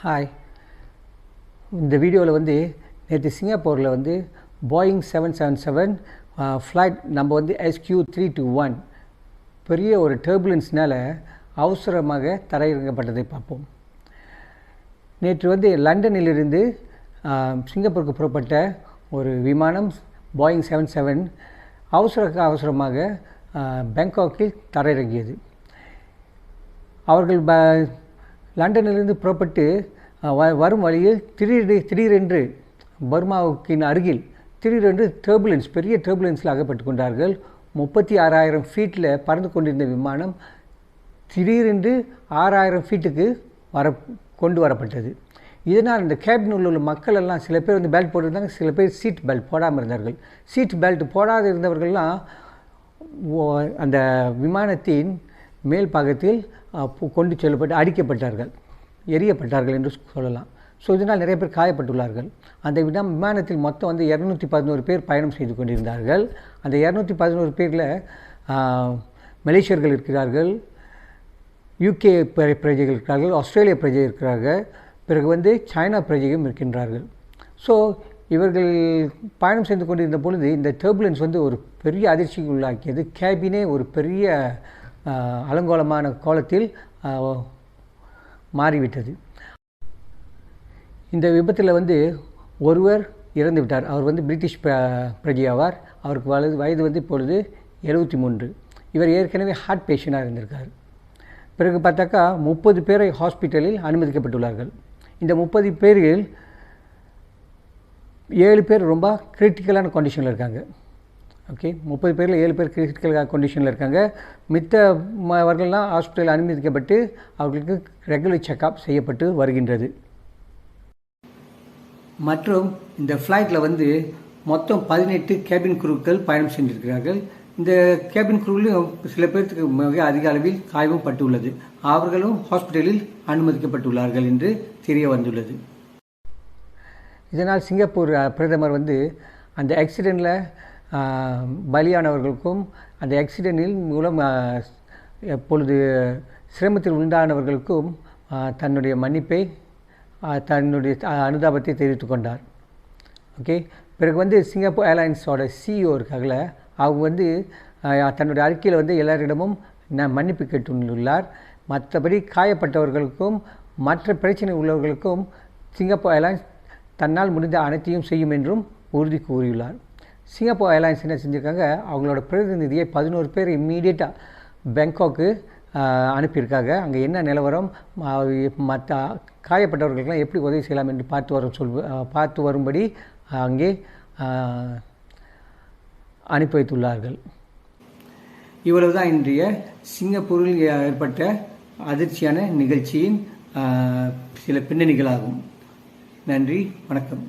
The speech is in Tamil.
ஹாய். இந்த வீடியோவில் வந்து நேற்று சிங்கப்பூரில் வந்து போயிங் 777 ஃப்ளைட் நம்ம வந்து SQ321 பெரிய ஒரு டர்புலன்ஸ்னால் அவசரமாக தரையிறங்கப்பட்டதை பார்ப்போம். நேற்று வந்து லண்டனிலிருந்து சிங்கப்பூருக்கு புறப்பட்ட ஒரு விமானம் போயிங் 77 அவசரமாக பேங்காக்கில் தரையிறங்கியது. அவர்கள் லண்டனிலிருந்து புறப்பட்டு வரும் வழியில் திடீரென்று பர்மாவுக்கின் அருகில் திடீரென்று பெரிய டர்புலன்ஸில் அகப்பட்டு கொண்டார்கள். 36,000 ஃபீட்டில் பறந்து கொண்டிருந்த விமானம் திடீரென்று 6,000 ஃபீட்டுக்கு கொண்டு வரப்பட்டது. இதனால் இந்த கேபின் உள்ள மக்கள் எல்லாம் சில பேர் வந்து பெல்ட் போட்டிருந்தாங்க, சில பேர் சீட் பெல்ட் போடாமல் இருந்தார்கள். சீட் பெல்ட் போடாத இருந்தவர்கள்லாம் அந்த விமானத்தின் மேல் பாகத்தில் கொண்டு செல்லப்பட்டு அடிக்கப்பட்டார்கள், எரியப்பட்டார்கள் என்று சொல்லலாம். ஸோ இதனால் நிறைய பேர் காயப்பட்டுள்ளார்கள். அந்த விமானத்தில் மொத்தம் வந்து 211 பேர் பயணம் செய்து கொண்டிருந்தார்கள். அந்த 211 பேரில் மலேசியர்கள் இருக்கிறார்கள், UK பிரஜைகள் இருக்கிறார்கள், ஆஸ்திரேலிய பிரஜை இருக்கிறார்கள், பிறகு வந்து சைனா பிரஜையும் இருக்கின்றார்கள். ஸோ இவர்கள் பயணம் செய்து கொண்டிருந்த பொழுது இந்த டர்புலன்ஸ் வந்து ஒரு பெரிய அதிர்ச்சிக்கு உள்ளாக்கியது. கேபினே ஒரு பெரிய அலங்கோலமான கோலத்தில் மாறிவிட்டது. இந்த விபத்தில் வந்து ஒருவர் இறந்து விட்டார். அவர் வந்து பிரிட்டிஷ் பிரஜை ஆவார். அவருக்கு வயது வந்து இப்பொழுது 73. இவர் ஏற்கனவே ஹார்ட் பேஷண்டாக இருந்திருக்கார். பிறகு பார்த்தாக்கா 30 பேரை ஹாஸ்பிட்டலில் அனுமதிக்கப்பட்டுள்ளார்கள். இந்த 30 பேரில் 7 பேர் ரொம்ப கிரிட்டிக்கலான கண்டிஷனில் இருக்காங்க. ஓகே, 30 பேரில் 7 பேர் கிரிட்டிக்கல் கண்டிஷனில் இருக்காங்க. அவர்கள்லாம் ஹாஸ்பிட்டலில் அனுமதிக்கப்பட்டு அவர்களுக்கு ரெகுலர் செக்அப் செய்யப்பட்டு வருகின்றது. மற்றும் இந்த ஃப்ளைட்டில் வந்து மொத்தம் 18 கேபின் குரூக்கள் பயணம் சென்றிருக்கிறார்கள். இந்த கேபின் குரூவிலும் சில பேருக்கு மிக அதிக அளவில் காயமும் பட்டுள்ளது. அவர்களும் ஹாஸ்பிட்டலில் அனுமதிக்கப்பட்டுள்ளார்கள் என்று தெரிய வந்துள்ளது. இதனால் சிங்கப்பூர் பிரதமர் வந்து அந்த ஆக்சிடெண்ட்டில் பலியானவர்களுக்கும் அந்த ஆக்சிடென்டில் மூலம் எப்பொழுது சிரமத்தில் உண்டானவர்களுக்கும் தன்னுடைய மன்னிப்பை தன்னுடைய அனுதாபத்தை தெரிவித்து கொண்டார். ஓகே, பிறகு வந்து சிங்கப்பூர் ஏர்லைன்ஸோட CEO இருக்காங்கள, அவங்க வந்து தன்னுடைய அறிக்கையில் வந்து எல்லாரிடமும் மன்னிப்பு கேட்டுள்ளார். மற்றபடி காயப்பட்டவர்களுக்கும் மற்ற பிரச்சனை உள்ளவர்களுக்கும் சிங்கப்பூர் ஏர்லைன்ஸ் தன்னால் முடிந்த அனைத்தையும் செய்யும் என்றும் உறுதி கூறியுள்ளார். சிங்கப்பூர் ஏர்லைன்ஸ் என்ன செஞ்சுருக்காங்க, அவங்களோட பிரதிநிதியை 11 பேர் இம்மீடியட்டாக பேங்காக்கு அனுப்பியிருக்காங்க. அங்கே என்ன நிலவரம், மற்ற காயப்பட்டவர்களுக்கெல்லாம் எப்படி உதவி செய்யலாம் என்று பார்த்து வரும்படி அங்கே அனுப்பி வைத்துள்ளார்கள். இவ்வளவு தான் இன்றைய சிங்கப்பூரில் ஏற்பட்ட அதிர்ச்சியான நிகழ்ச்சியின் சில பின்னணிகளாகும். நன்றி, வணக்கம்.